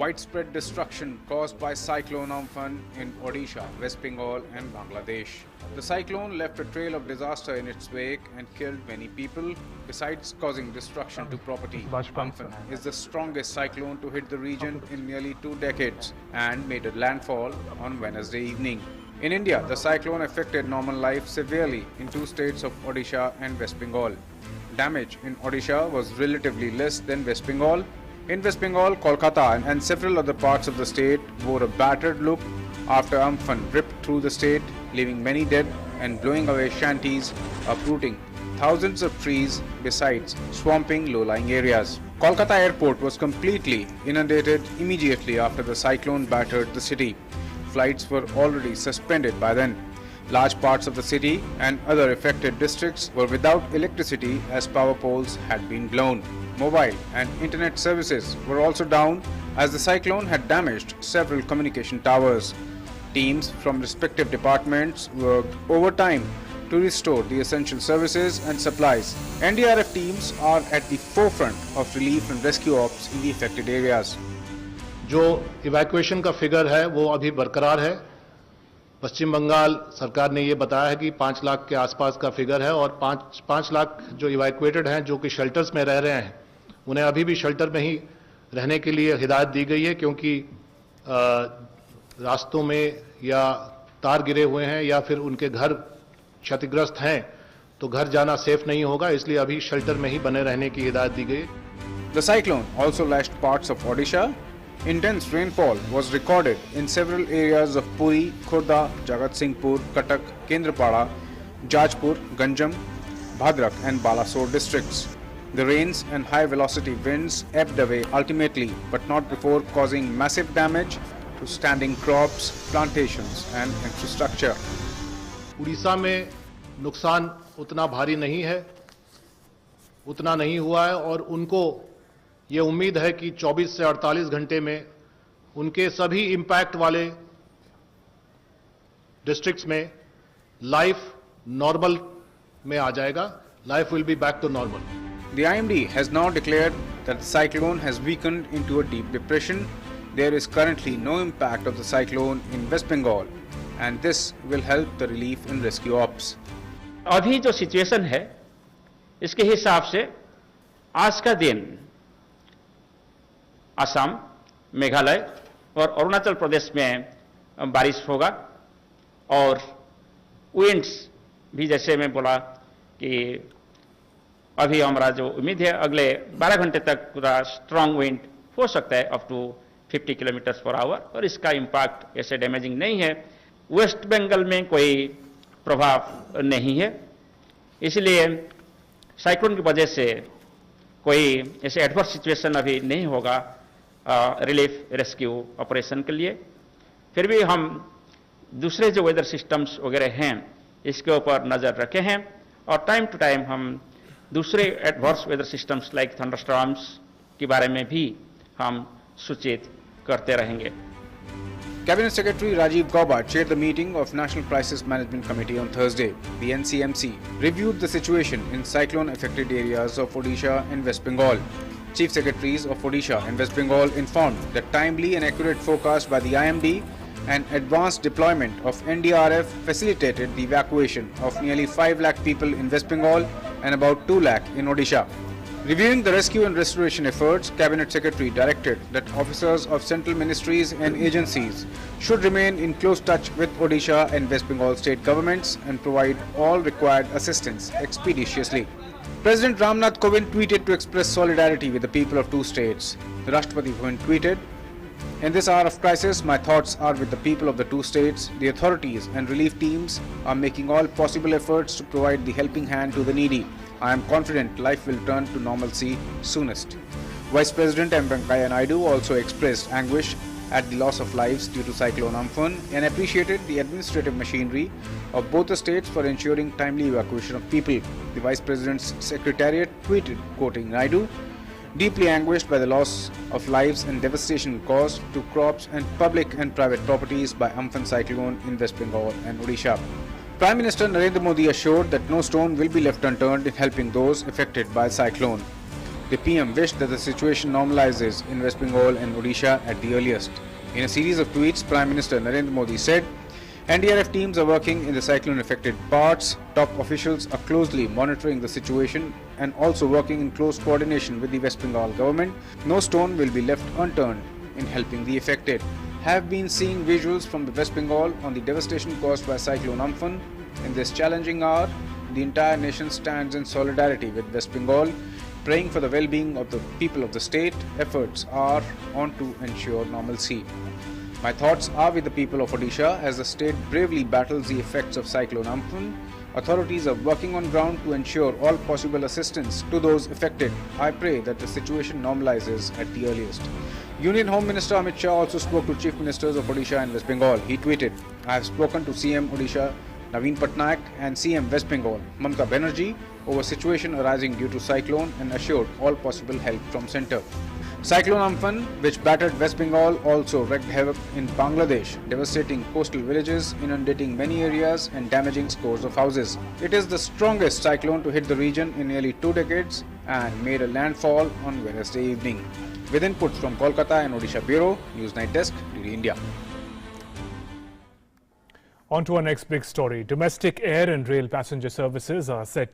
widespread destruction caused by cyclone Amphan in Odisha, West Bengal and Bangladesh. The cyclone left a trail of disaster in its wake and killed many people. Besides causing destruction to property, Amphan is the strongest cyclone to hit the region in nearly 2 decades and made a landfall on Wednesday evening. In India, the cyclone affected normal life severely in 2 states of Odisha and West Bengal. Damage in Odisha was relatively less than West Bengal. In West Bengal, Kolkata and several other parts of the state wore a battered look after Amphan ripped through the state, leaving many dead and blowing away shanties, uprooting thousands of trees besides swamping low-lying areas. Kolkata airport was completely inundated immediately after the cyclone battered the city. Flights were already suspended by then. Large parts of the city and other affected districts were without electricity as power poles had been blown. Mobile and internet services were also down as the cyclone had damaged several communication towers. Teams from respective departments worked overtime to restore the essential services and supplies. NDRF teams are at the forefront of relief and rescue ops in the affected areas. जो evacuation का figure है वो अभी बरकरार है। पश्चिम बंगाल सरकार ने ये बताया है कि 5 लाख के आसपास का फिगर है और 5 लाख जो इवैक्यूएटेड हैं, जो कि शेल्टर्स में रह रहे हैं, उन्हें अभी भी शेल्टर में ही रहने के लिए हिदायत दी गई है, क्योंकि रास्तों में या तार गिरे हुए हैं या फिर उनके घर क्षतिग्रस्त हैं तो घर जाना सेफ नहीं होगा, इसलिए अभी शेल्टर में ही बने रहने की हिदायत दी गई। The cyclone also lashed parts of Odisha. Intense rainfall was recorded in several areas of Puri, Khurda, Jagatsinghpur, Cuttack, Kendrapada, Jajpur, Ganjam, Bhadrak and Balasore districts. The rains and high-velocity winds ebbed away ultimately, but not before causing massive damage to standing crops, plantations and infrastructure. Orissa में नुकसान उतना भारी नहीं है, उतना नहीं हुआ है और उनको ये उम्मीद है कि 24 से 48 घंटे में उनके सभी इम्पैक्ट वाले डिस्ट्रिक्ट्स में लाइफ नॉर्मल में आ जाएगा। Life will be back to normal. The IMD has now declared that the cyclone has weakened into a deep depression. There is currently no impact of the cyclone in West Bengal, and this will help the relief and rescue ops. अभी जो situation है इसके हिसाब से आज का दिन असम, मेघालय और अरुणाचल प्रदेश में बारिश होगा और विंड्स भी, जैसे मैं बोला कि अभी हमारा जो उम्मीद है अगले 12 घंटे तक पूरा स्ट्रांग विंड हो सकता है up to 50 kilometre per hour और इसका इम्पैक्ट ऐसे डैमेजिंग नहीं है। वेस्ट बंगाल में कोई प्रभाव नहीं है, इसलिए साइक्लोन की वजह से कोई ऐसे एडवर्स सिचुएशन अभी नहीं होगा रिलीफ रेस्क्यू ऑपरेशन के लिए। फिर भी हम दूसरे जो वेदर सिस्टम्स वगैरह हैं इसके ऊपर नज़र रखे हैं और टाइम टू टाइम हम दूसरे adverse weather systems like thunderstorms के बारे में भी हम सूचित करते रहेंगे। Cabinet Secretary Rajiv Gauba chaired the meeting of National Crisis Management Committee on Thursday. The NCMC reviewed the situation in cyclone-affected areas of Odisha and West Bengal. Chief Secretaries of Odisha and West Bengal informed that timely and accurate forecast by the IMD and advanced deployment of NDRF facilitated the evacuation of nearly 5 lakh people in West Bengal and about 2 lakh in Odisha. Reviewing the rescue and restoration efforts, Cabinet Secretary directed that officers of central ministries and agencies should remain in close touch with Odisha and West Bengal state governments and provide all required assistance expeditiously. President Ramnath Kovind tweeted to express solidarity with the people of 2 states. The Rashtrapati Bhavan tweeted, "In this hour of crisis, my thoughts are with the people of the 2 states. The authorities and relief teams are making all possible efforts to provide the helping hand to the needy. I am confident life will turn to normalcy soonest." Vice President M. Venkaiah Naidu also expressed anguish at the loss of lives due to Cyclone Amphan and appreciated the administrative machinery of both the states for ensuring timely evacuation of people. The Vice President's Secretariat tweeted, quoting Naidu, "Deeply anguished by the loss of lives and devastation caused to crops and public and private properties by Amphan cyclone in West Bengal and Odisha." Prime Minister Narendra Modi assured that no stone will be left unturned in helping those affected by the cyclone. The PM wished that the situation normalizes in West Bengal and Odisha at the earliest. In a series of tweets, Prime Minister Narendra Modi said, NDRF teams are working in the cyclone-affected parts. Top officials are closely monitoring the situation and also working in close coordination with the West Bengal government. No stone will be left unturned in helping the affected. Have been seeing visuals from the West Bengal on the devastation caused by Cyclone Amphan. In this challenging hour, the entire nation stands in solidarity with West Bengal, praying for the well-being of the people of the state. Efforts are on to ensure normalcy. My thoughts are with the people of Odisha as the state bravely battles the effects of Cyclone Amphan. Authorities are working on ground to ensure all possible assistance to those affected. I pray that the situation normalizes at the earliest. Union Home Minister Amit Shah also spoke to Chief Ministers of Odisha and West Bengal. He tweeted, I have spoken to CM Odisha Naveen Patnaik and CM West Bengal Mamata Banerjee over situation arising due to cyclone and assured all possible help from centre. Cyclone Amphan, which battered West Bengal, also wreaked havoc in Bangladesh, devastating coastal villages, inundating many areas and damaging scores of houses. It is the strongest cyclone to hit the region in nearly 2 decades and made a landfall on Wednesday evening. With inputs from Kolkata and Odisha Bureau, Newsnight Desk, DD India. On to our next big story. Domestic air and rail passenger services are set